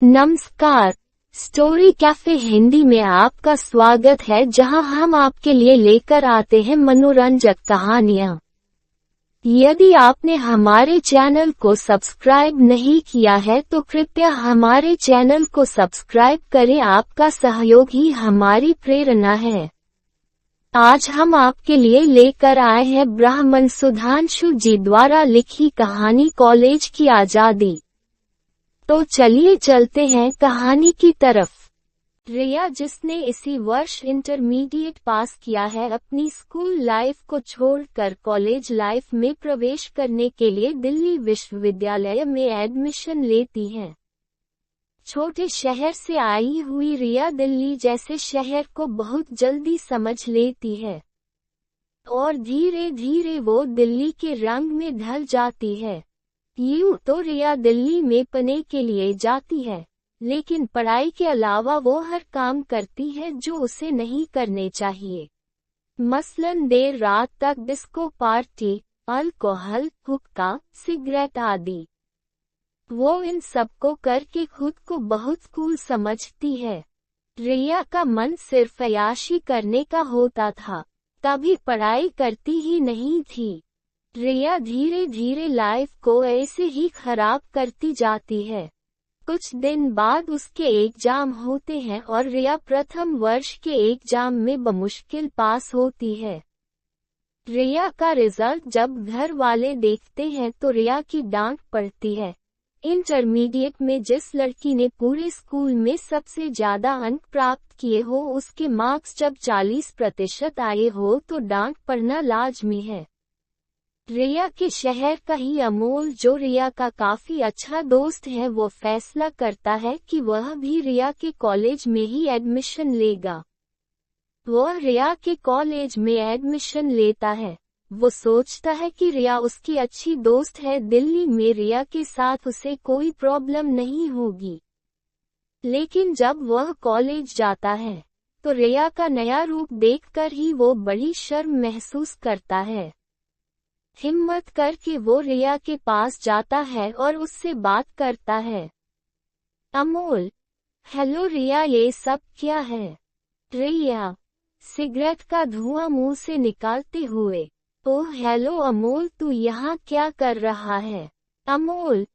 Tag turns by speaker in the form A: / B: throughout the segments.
A: नमस्कार। Story cafe Hindi में आपका स्वागत है, जहां हम आपके लिए लेकर आते हैं मनोरंजक कहानियां। यदि आपने हमारे चैनल को सब्सक्राइब नहीं किया है तो कृपया हमारे चैनल को सब्सक्राइब करें। आपका सहयोग ही हमारी प्रेरणा है। आज हम आपके लिए लेकर आए हैं ब्राह्मण सुधांशु जी द्वारा लिखी कहानी कॉलेज की आजादी। तो चलिए चलते हैं कहानी की तरफ। रिया, जिसने इसी वर्ष इंटरमीडिएट पास किया है, अपनी स्कूल लाइफ को छोड़कर कॉलेज लाइफ में प्रवेश करने के लिए दिल्ली विश्वविद्यालय में एडमिशन लेती है। छोटे शहर से आई हुई रिया दिल्ली जैसे शहर को बहुत जल्दी समझ लेती है और धीरे धीरे वो दिल्ली के रंग में ढल जाती है। यूं तो रिया दिल्ली में पढ़ने के लिए जाती है, लेकिन पढ़ाई के अलावा वो हर काम करती है जो उसे नहीं करने चाहिए। मसलन देर रात तक डिस्को पार्टी, अल्कोहल, हुक्का, सिगरेट आदि। वो इन सबको करके खुद को बहुत कूल समझती है। रिया का मन सिर्फ अय्याशी करने का होता था, कभी पढ़ाई करती ही नहीं थी। रिया धीरे धीरे लाइफ को ऐसे ही खराब करती जाती है। कुछ दिन बाद उसके एग्जाम होते हैं और रिया प्रथम वर्ष के एग्जाम में बमुश्किल पास होती है। रिया का रिजल्ट जब घर वाले देखते हैं तो रिया की डांट पड़ती है। इंटरमीडिएट में जिस लड़की ने पूरे स्कूल में सबसे ज्यादा अंक प्राप्त किए हो, उसके मार्क्स जब 40% आए हो तो डांट पड़ना लाजमी है। रिया के शहर का ही अमोल, जो रिया का काफी अच्छा दोस्त है, वो फैसला करता है कि वह भी रिया के कॉलेज में ही एडमिशन लेगा। वह रिया के कॉलेज में एडमिशन लेता है। वो सोचता है कि रिया उसकी अच्छी दोस्त है, दिल्ली में रिया के साथ उसे कोई प्रॉब्लम नहीं होगी। लेकिन जब वह कॉलेज जाता है तो रिया का नया रूप देखकर ही वो बड़ी शर्म महसूस करता है। हिम्मत करके वो रिया के पास जाता है और उससे बात करता है। अमोल, हेलो रिया, ये सब क्या है? रिया, सिगरेट का धुआं मुंह से निकालते हुए, ओह हेलो अमोल, तू यहाँ क्या कर रहा है? अमोल,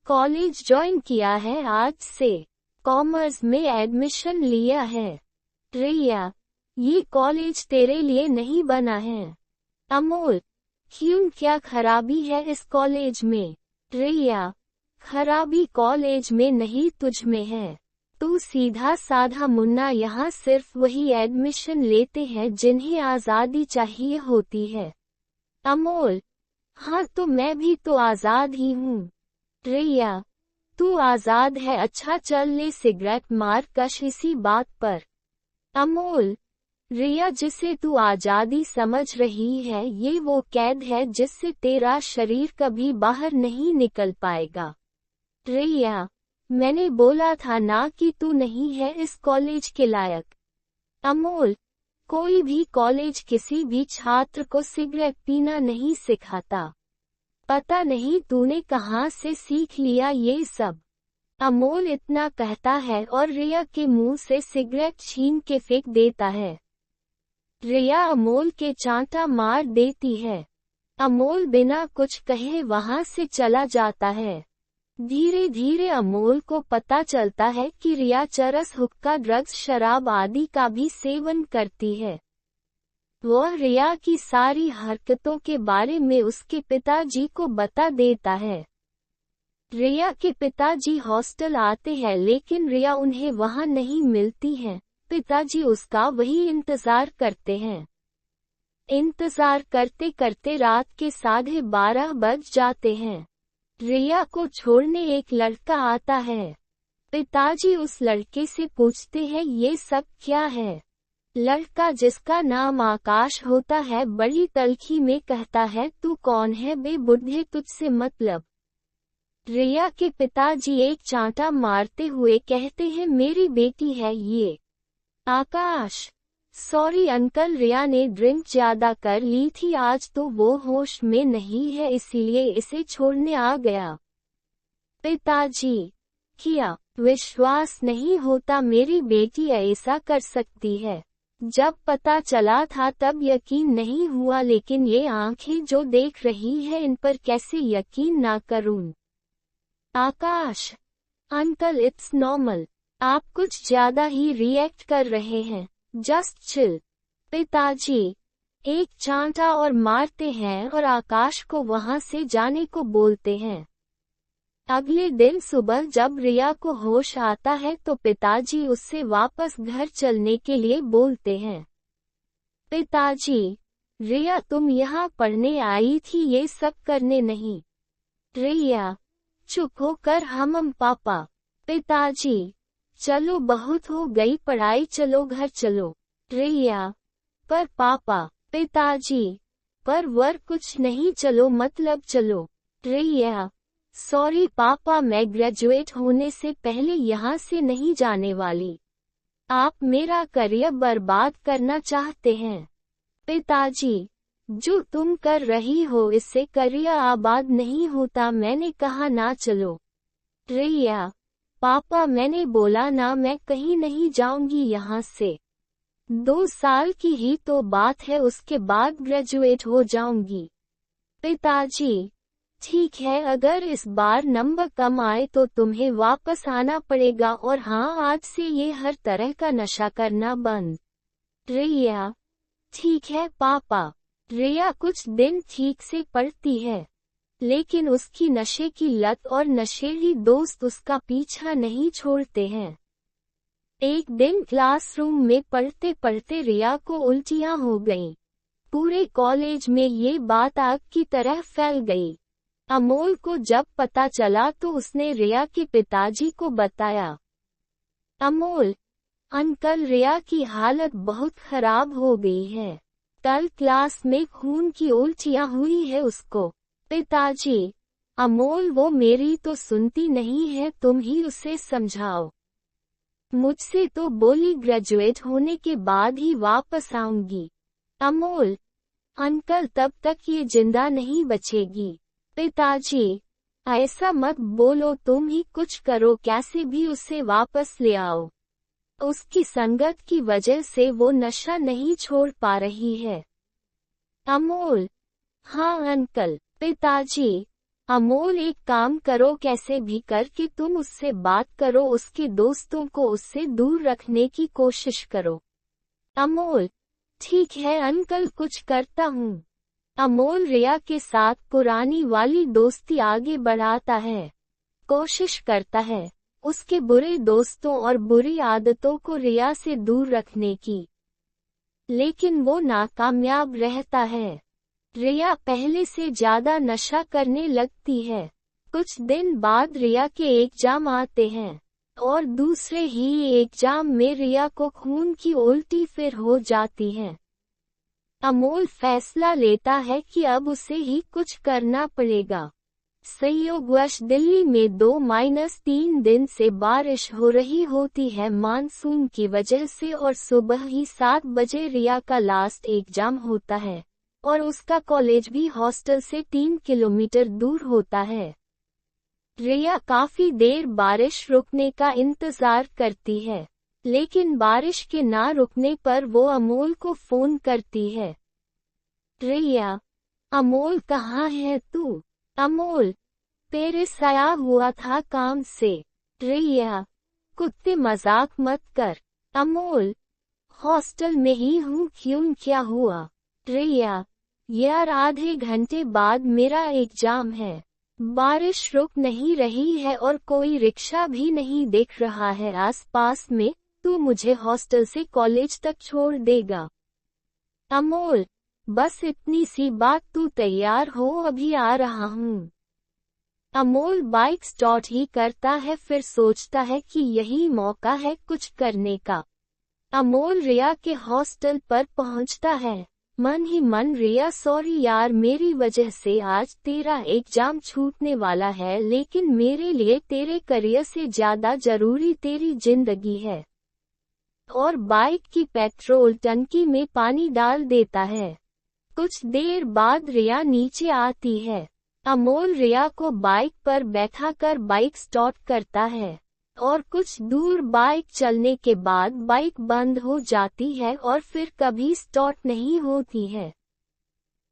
A: कॉलेज ज्वाइन किया है आज से, कॉमर्स में एडमिशन लिया है। रिया, ये कॉलेज तेरे लिए नहीं बना है। अमोल, क्यों, क्या खराबी है इस कॉलेज में? रिया, खराबी कॉलेज में नहीं तुझ में है। तू सीधा साधा मुन्ना, यहाँ सिर्फ वही एडमिशन लेते हैं जिन्हें आजादी चाहिए होती है। अमोल, हाँ तो मैं भी तो आजाद ही हूँ। रिया, तू आजाद है, अच्छा चल ले सिगरेट मार कश इसी बात पर। अमोल, रिया, जिसे तू आजादी समझ रही है, ये वो कैद है जिससे तेरा शरीर कभी बाहर नहीं निकल पाएगा। रिया, मैंने बोला था ना कि तू नहीं है इस कॉलेज के लायक। अमोल, कोई भी कॉलेज किसी भी छात्र को सिगरेट पीना नहीं सिखाता। पता नहीं तूने कहाँ से सीख लिया ये सब। अमोल इतना कहता है और रिया के मुंह से सिगरेट छीन के फेंक देता है। रिया अमोल के चांटा मार देती है। अमोल बिना कुछ कहे वहां से चला जाता है। धीरे धीरे अमोल को पता चलता है कि रिया चरस, हुक्का, ड्रग्स, शराब आदि का भी सेवन करती है। वह रिया की सारी हरकतों के बारे में उसके पिताजी को बता देता है। रिया के पिताजी हॉस्टल आते हैं, लेकिन रिया उन्हें वहां नहीं मिलती है। पिताजी उसका वही इंतजार करते हैं। इंतजार करते करते रात के 12:30 बज जाते हैं। रिया को छोड़ने एक लड़का आता है। पिताजी उस लड़के से पूछते हैं, ये सब क्या है? लड़का, जिसका नाम आकाश होता है, बड़ी तलखी में कहता है, तू कौन है बे बुढ़े, तुझसे मतलब? रिया के पिताजी एक चांटा मारते हुए कहते हैं, मेरी बेटी है ये। आकाश, सॉरी अंकल, रिया ने ड्रिंक ज्यादा कर ली थी आज, तो वो होश में नहीं है, इसीलिए इसे छोड़ने आ गया। पिताजी, किया विश्वास नहीं होता मेरी बेटी ऐसा कर सकती है। जब पता चला था तब यकीन नहीं हुआ, लेकिन ये आंखें जो देख रही है इन पर कैसे यकीन ना करूं। आकाश, अंकल इट्स नॉर्मल। आप कुछ ज्यादा ही रिएक्ट कर रहे हैं। Just chill. पिताजी एक चांटा और मारते हैं और आकाश को वहां से जाने को बोलते हैं। अगले दिन सुबह जब रिया को होश आता है तो पिताजी उससे वापस घर चलने के लिए बोलते हैं। पिताजी, रिया तुम यहाँ पढ़ने आई थी, ये सब करने नहीं। रिया, चुप होकर हम पापा। पिताजी, चलो बहुत हो गई पढ़ाई, चलो घर चलो। रिया, पर पापा। पिताजी, पर वर कुछ नहीं, चलो मतलब चलो। रिया, सॉरी पापा, मैं ग्रेजुएट होने से पहले यहाँ से नहीं जाने वाली। आप मेरा करियर बर्बाद करना चाहते हैं। पिताजी, जो तुम कर रही हो इससे करियर आबाद नहीं होता, मैंने कहा ना चलो। रिया, पापा मैंने बोला ना, मैं कहीं नहीं जाऊंगी यहाँ से। 2 साल की ही तो बात है, उसके बाद ग्रेजुएट हो जाऊंगी। पिताजी, ठीक है, अगर इस बार नंबर कम आए तो तुम्हें वापस आना पड़ेगा, और हाँ आज से ये हर तरह का नशा करना बंद। रिया, ठीक है पापा। रिया कुछ दिन ठीक से पढ़ती है, लेकिन उसकी नशे की लत और नशेड़ी दोस्त उसका पीछा नहीं छोड़ते हैं। एक दिन क्लासरूम में पढ़ते पढ़ते रिया को उल्टियां हो गईं। पूरे कॉलेज में ये बात आग की तरह फैल गई। अमोल को जब पता चला तो उसने रिया के पिताजी को बताया। अमोल, अंकल रिया की हालत बहुत खराब हो गई है। कल क्लास में खून की उल्टियां हुई है उसको। पिताजी, अमोल वो मेरी तो सुनती नहीं है, तुम ही उसे समझाओ। मुझसे तो बोली ग्रेजुएट होने के बाद ही वापस आऊंगी। अमोल, अंकल तब तक ये जिंदा नहीं बचेगी। पिताजी, ऐसा मत बोलो, तुम ही कुछ करो, कैसे भी उसे वापस ले आओ। उसकी संगत की वजह से वो नशा नहीं छोड़ पा रही है। अमोल, हाँ अंकल। पिताजी, अमोल एक काम करो, कैसे भी करके तुम उससे बात करो, उसके दोस्तों को उससे दूर रखने की कोशिश करो। अमोल, ठीक है अंकल, कुछ करता हूँ। अमोल रिया के साथ पुरानी वाली दोस्ती आगे बढ़ाता है, कोशिश करता है उसके बुरे दोस्तों और बुरी आदतों को रिया से दूर रखने की, लेकिन वो नाकामयाब रहता है। रिया पहले से ज्यादा नशा करने लगती है। कुछ दिन बाद रिया के एग्जाम आते हैं और दूसरे ही एग्जाम में रिया को खून की उल्टी फिर हो जाती है। अमोल फैसला लेता है कि अब उसे ही कुछ करना पड़ेगा। संयोगवश दिल्ली में 2-3 दिन से बारिश हो रही होती है मानसून की वजह से, और सुबह ही 7 बजे रिया का लास्ट एग्जाम होता है और उसका कॉलेज भी हॉस्टल से 3 किलोमीटर दूर होता है। रिया काफी देर बारिश रुकने का इंतजार करती है, लेकिन बारिश के ना रुकने पर वो अमोल को फोन करती है। रिया, अमोल कहाँ है तू? अमोल, पेरिस आया हुआ था काम से। रिया, कुत्ते मजाक मत कर। अमोल, हॉस्टल में ही हूँ, क्यों क्या हुआ? रिया, यार आधे घंटे बाद मेरा एग्जाम है। बारिश रुक नहीं रही है और कोई रिक्शा भी नहीं दिख रहा है आसपास में, तू मुझे हॉस्टल से कॉलेज तक छोड़ देगा? अमोल, बस इतनी सी बात, तू तैयार हो, अभी आ रहा हूँ। अमोल बाइक स्टार्ट ही करता है, फिर सोचता है कि यही मौका है कुछ करने का। अमोल रिया के हॉस्टल पर पहुँचता है। मन ही मन रिया, सॉरी यार, मेरी वजह से आज तेरा एग्जाम छूटने वाला है, लेकिन मेरे लिए तेरे करियर से ज्यादा जरूरी तेरी जिंदगी है। और बाइक की पेट्रोल टंकी में पानी डाल देता है। कुछ देर बाद रिया नीचे आती है। अमोल रिया को बाइक पर बैठाकर बाइक स्टार्ट करता है और कुछ दूर बाइक चलने के बाद बाइक बंद हो जाती है और फिर कभी स्टार्ट नहीं होती है।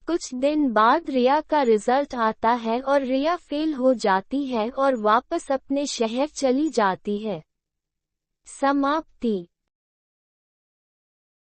A: कुछ दिन बाद रिया का रिजल्ट आता है और रिया फेल हो जाती है और वापस अपने शहर चली जाती है। समाप्ति।